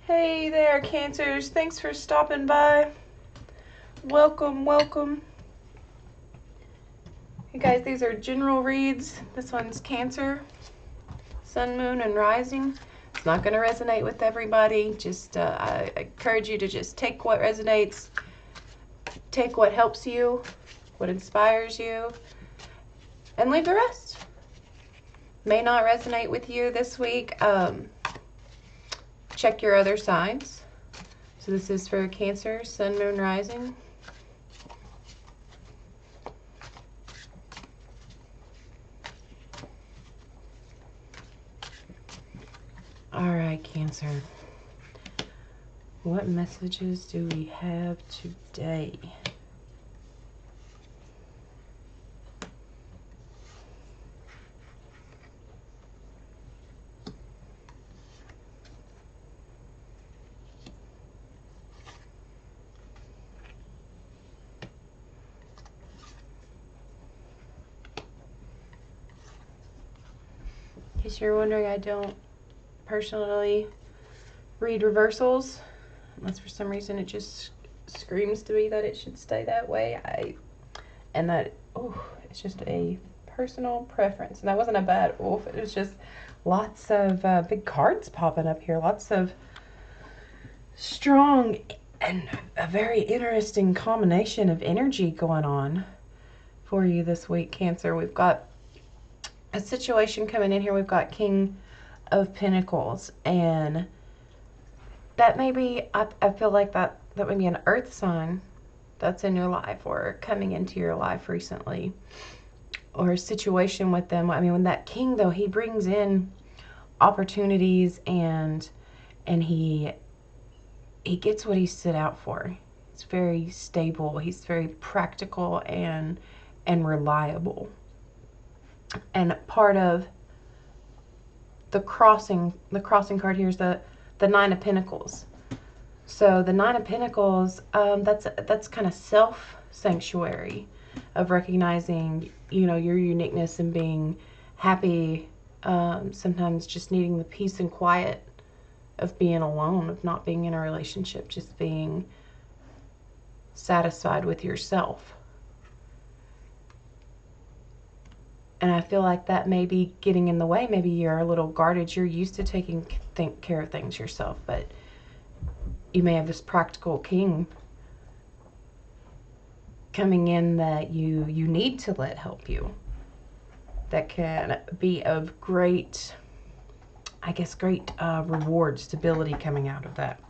Hey there, Cancers. Thanks for stopping by. Welcome, welcome. Hey guys, these are general reads. This one's Cancer, Sun, Moon, and Rising. It's not going to resonate with everybody. Just I encourage you to just take what resonates, take what helps you, what inspires you, and leave the rest. May not resonate with you this week. Check your other signs. So this is for Cancer, Sun, Moon, Rising. All right, Cancer. What messages do we have today? In case you're wondering, I don't personally read reversals unless for some reason it just screams to me that it should stay that way. It's just a personal preference. And that wasn't a bad oof. It was just lots of big cards popping up here. Lots of strong and a very interesting combination of energy going on for you this week, Cancer. We've got a situation coming in here. We've got King of Pentacles, and that may be, I feel like that may be an earth sign that's in your life or coming into your life recently, or a situation with them. I mean, when that king, though, he brings in opportunities and he gets what he set out for. He's very stable. He's very practical and reliable. And part of the crossing card here is the Nine of Pentacles. So the Nine of Pentacles, that's kind of self-sanctuary of recognizing, you know, your uniqueness and being happy, sometimes just needing the peace and quiet of being alone, of not being in a relationship, just being satisfied with yourself. And I feel like that may be getting in the way. Maybe you're a little guarded. You're used to taking care of things yourself, but you may have this practical king coming in that you need to let help you. That can be of great, I guess, great reward, stability coming out of that.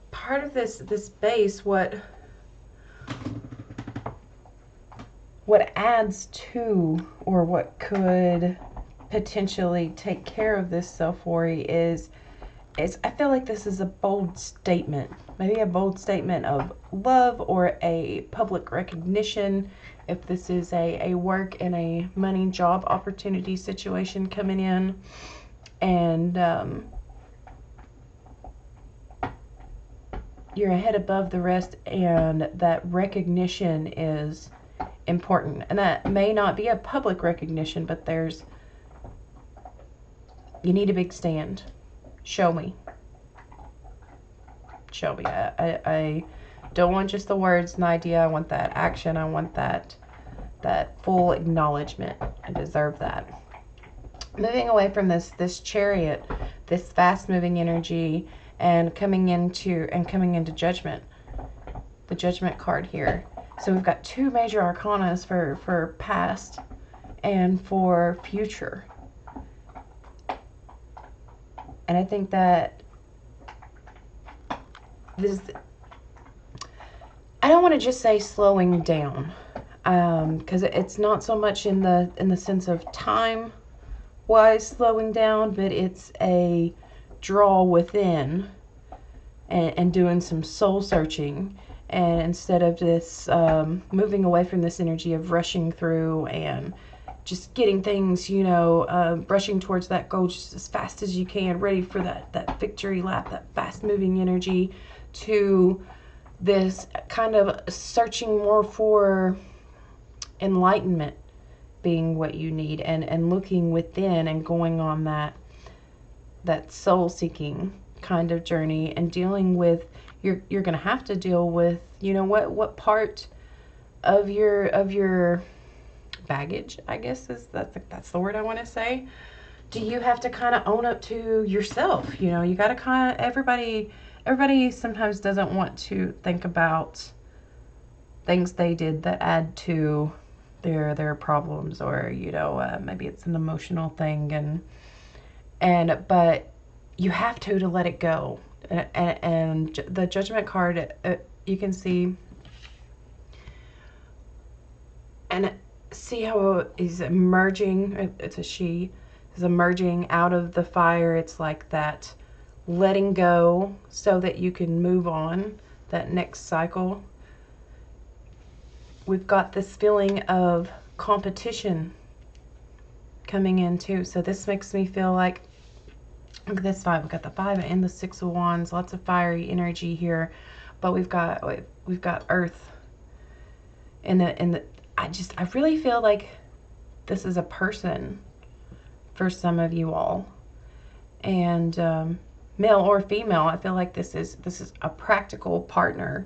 Part of this base, what adds to, or what could potentially take care of this self-worry is I feel like this is a bold statement, maybe a bold statement of love or a public recognition. If this is a work and a money job opportunity situation coming in, and you're ahead above the rest, and that recognition is important. And that may not be a public recognition, but you need a big stand. Show me. Show me. I don't want just the words and the idea. I want that action. I want that full acknowledgement. I deserve that. Moving away from this Chariot, this fast moving energy, and coming into Judgment. The Judgment card here. So we've got two major arcanas for past and for future. And I think that this, I don't want to just say slowing down, because it's not so much in the sense of time wise slowing down, but it's a draw within and doing some soul searching. And instead of this moving away from this energy of rushing through and just getting things, you know, rushing towards that goal just as fast as you can, ready for that victory lap, that fast moving energy, to this kind of searching more for enlightenment being what you need, and looking within and going on that soul seeking kind of journey, and dealing with, you're going to have to deal with, you know, what part of your baggage, I guess that's the word I want to say, do you have to kind of own up to yourself? You know, you got to kind of, everybody sometimes doesn't want to think about things they did that add to their problems, or, you know, maybe it's an emotional thing, but you have to let it go. And the Judgment card, you can see, and see how he's emerging, it's a she, is emerging out of the fire. It's like that letting go so that you can move on, that next cycle. We've got this feeling of competition coming in too. So this makes me feel like, look at this 5. We've got the 5 and the 6 of Wands. Lots of fiery energy here, but we've got Earth. I really feel like this is a person for some of you all, and male or female. I feel like this is a practical partner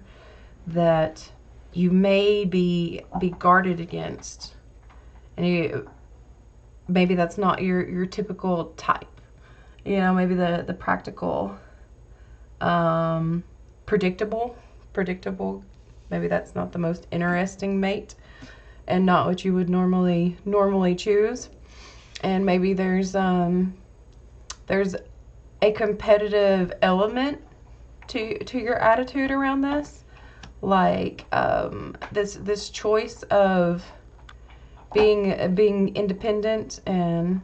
that you may be guarded against, and maybe that's not your typical type. You know, maybe the practical, predictable. Maybe that's not the most interesting mate, and not what you would normally choose. And maybe there's a competitive element to your attitude around this, like this choice of being independent and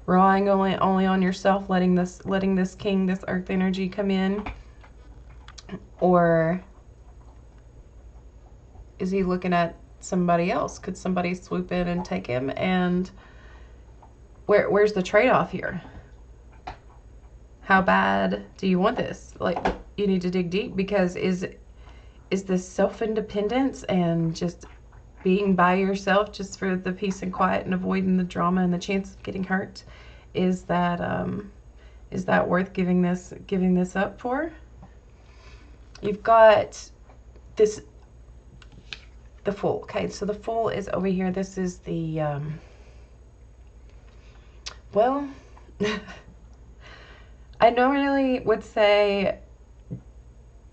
relying only on yourself, letting this king, this earth energy come in, or is he looking at somebody else? Could somebody swoop in and take him? And where's the trade-off here? How bad do you want this? Like, you need to dig deep, because is this self-independence and just being by yourself just for the peace and quiet and avoiding the drama and the chance of getting hurt? Is that worth giving this up for? You've got this, the Fool. Okay, so the Fool is over here. This is the well, I normally would say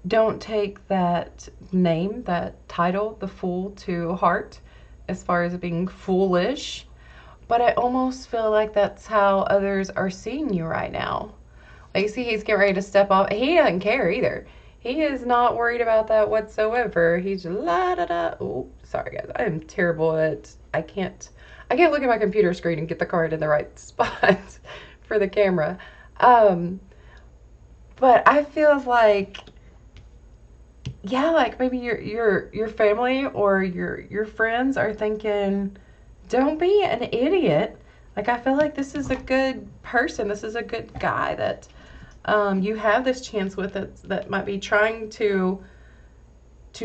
don't take that name, that title, the Fool, to heart as far as being foolish, but I almost feel like that's how others are seeing you right now. Like, see, he's getting ready to step off. He doesn't care either. He is not worried about that whatsoever. He's la da da. Oh, sorry guys, I am terrible at, I can't look at my computer screen and get the card in the right spot for the camera. But I feel like, yeah, like maybe your family or your friends are thinking, don't be an idiot. Like, I feel like this is a good person. This is a good guy that you have this chance with, that might be trying to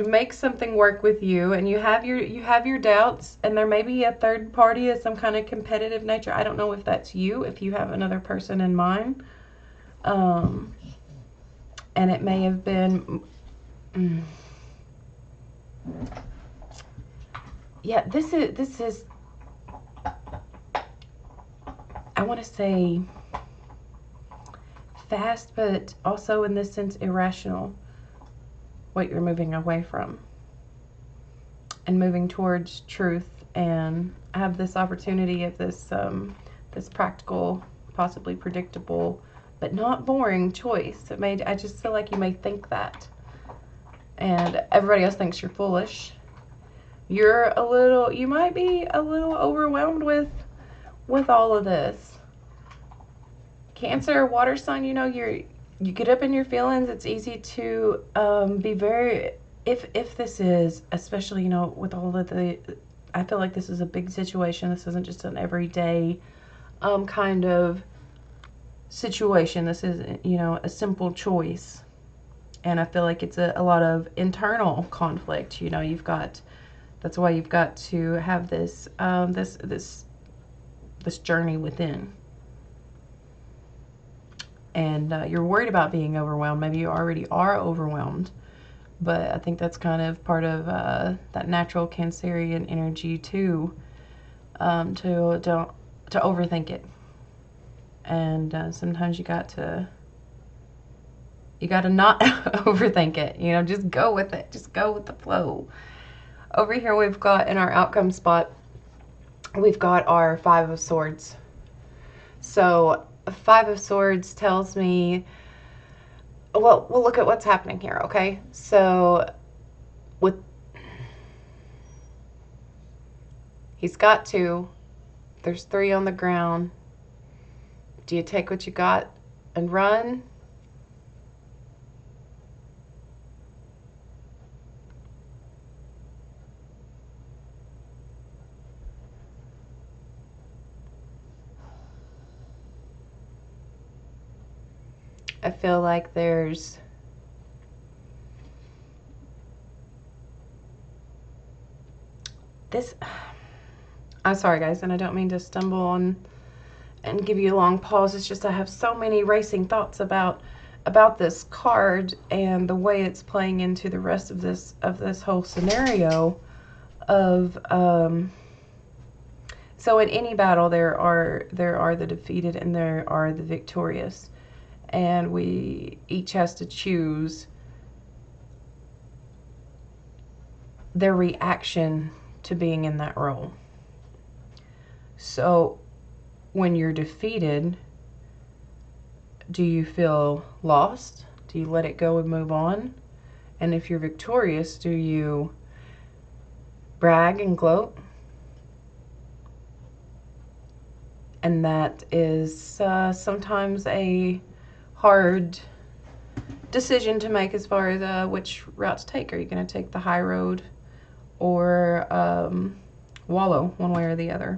make something work with you, and you have your doubts, and there may be a third party of some kind of competitive nature. I don't know if that's you, if you have another person in mind, and it may have been yeah, this is I want to say fast, but also in this sense irrational, what you're moving away from and moving towards truth, and have this opportunity of this this practical, possibly predictable, but not boring choice. I just feel like you may think that, and everybody else thinks you're foolish. You might be a little overwhelmed with all of this. Cancer, water sign, you know, you get up in your feelings. It's easy to be very, if this is, especially, you know, with all of the, I feel like this is a big situation. This isn't just an everyday kind of situation. This is, you know, a simple choice. And I feel like it's a lot of internal conflict. You know, you've got That's why you've got to have this this journey within. And you're worried about being overwhelmed. Maybe you already are overwhelmed, but I think that's kind of part of that natural Cancerian energy too, to overthink it. And sometimes you got to not overthink it. You know, just go with it. Just go with the flow. Over here we've got, in our outcome spot, we've got our Five of Swords. So Five of Swords tells me, well, we'll look at what's happening here, okay? So with, he's got 2, there's 3 on the ground. Do you take what you got and run? I feel like there's this, I'm sorry guys, and I don't mean to stumble on and give you a long pause. It's just I have so many racing thoughts about this card and the way it's playing into the rest of this whole scenario of so in any battle there are the defeated and there are the victorious, and we each has to choose their reaction to being in that role. So when you're defeated, do you feel lost? Do you let it go and move on? And if you're victorious, do you brag and gloat? And that is sometimes a hard decision to make as far as which route to take. Are you going to take the high road or wallow one way or the other?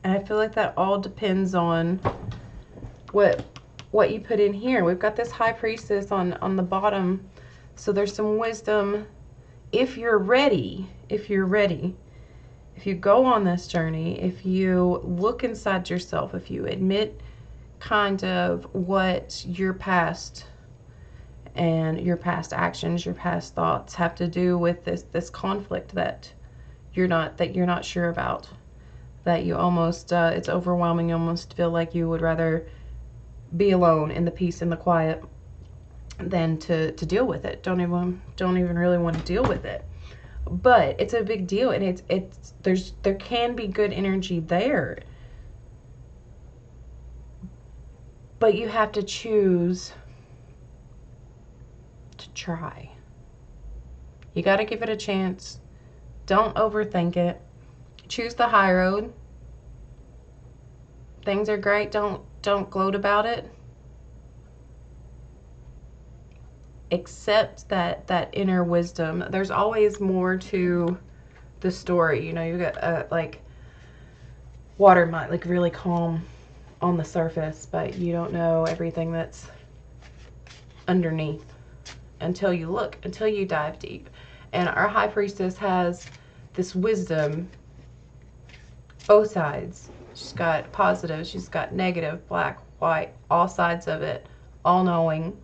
And I feel like that all depends on what you put in here. We've got this High Priestess on the bottom, so there's some wisdom. If you're ready, if you go on this journey, if you look inside yourself, if you admit kind of what your past and your past actions, your past thoughts have to do with this conflict that you're not sure about, that you almost it's overwhelming. You almost feel like you would rather be alone in the peace and the quiet than to deal with it. Don't even really want to deal with it. But it's a big deal, and there can be good energy there, but you have to choose to try. You got to give it a chance. Don't overthink it. Choose the high road. Things are great. Don't gloat about it. Accept that inner wisdom. There's always more to the story. You know, you got like water might look really calm on the surface, but you don't know everything that's underneath until you look, until you dive deep. And our High Priestess has this wisdom, both sides. She's got positive, she's got negative, black, white, all sides of it, all knowing.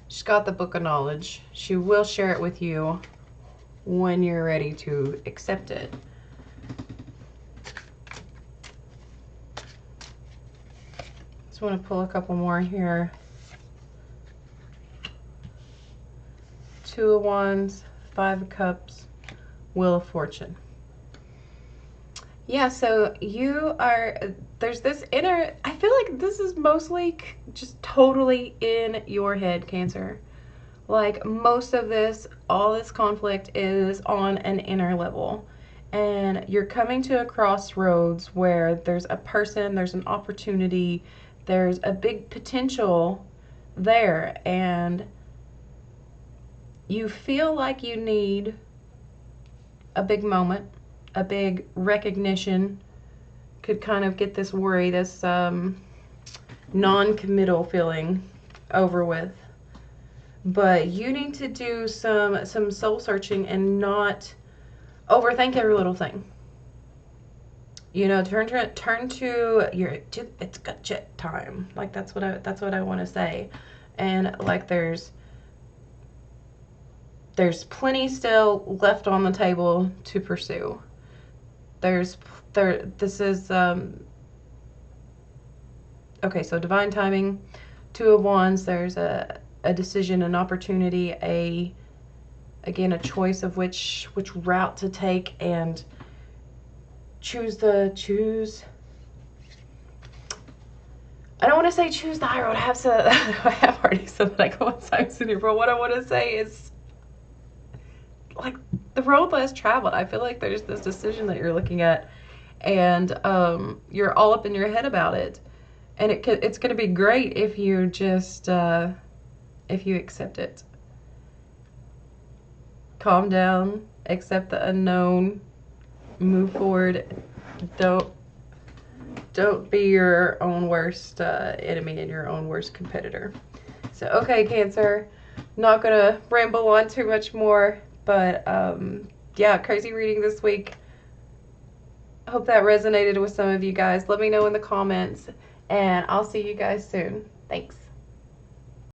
She's got the book of knowledge. She will share it with you when you're ready to accept it. Just want to pull a couple more here. Two of Wands, Five of Cups, Wheel of Fortune. Yeah, so there's this inner, I feel like this is mostly just totally in your head, Cancer. Like most of this, all this conflict is on an inner level. And you're coming to a crossroads where there's a person, there's an opportunity, there's a big potential there. And you feel like you need a big moment, a big recognition, could kind of get this worry, this non-committal feeling over with. but you need to do some soul searching and not overthink every little thing. You know, turn to your it's gotcha time. Like that's what I want to say. And like there's plenty still left on the table to pursue. There's there this is okay, so divine timing, Two of Wands, there's a decision, an opportunity, again a choice of which route to take, and choose I don't want to say choose the high road. I have already said that I go on signs in here, but what I want to say is like the road less traveled. I feel like there's this decision that you're looking at, and you're all up in your head about it, and it's going to be great if you just if you accept it. Calm down, accept the unknown, move forward. Don't be your own worst enemy and your own worst competitor. So, okay, Cancer, not gonna ramble on too much more, but yeah, crazy reading this week. Hope that resonated with some of you guys. Let me know in the comments, and I'll see you guys soon. Thanks.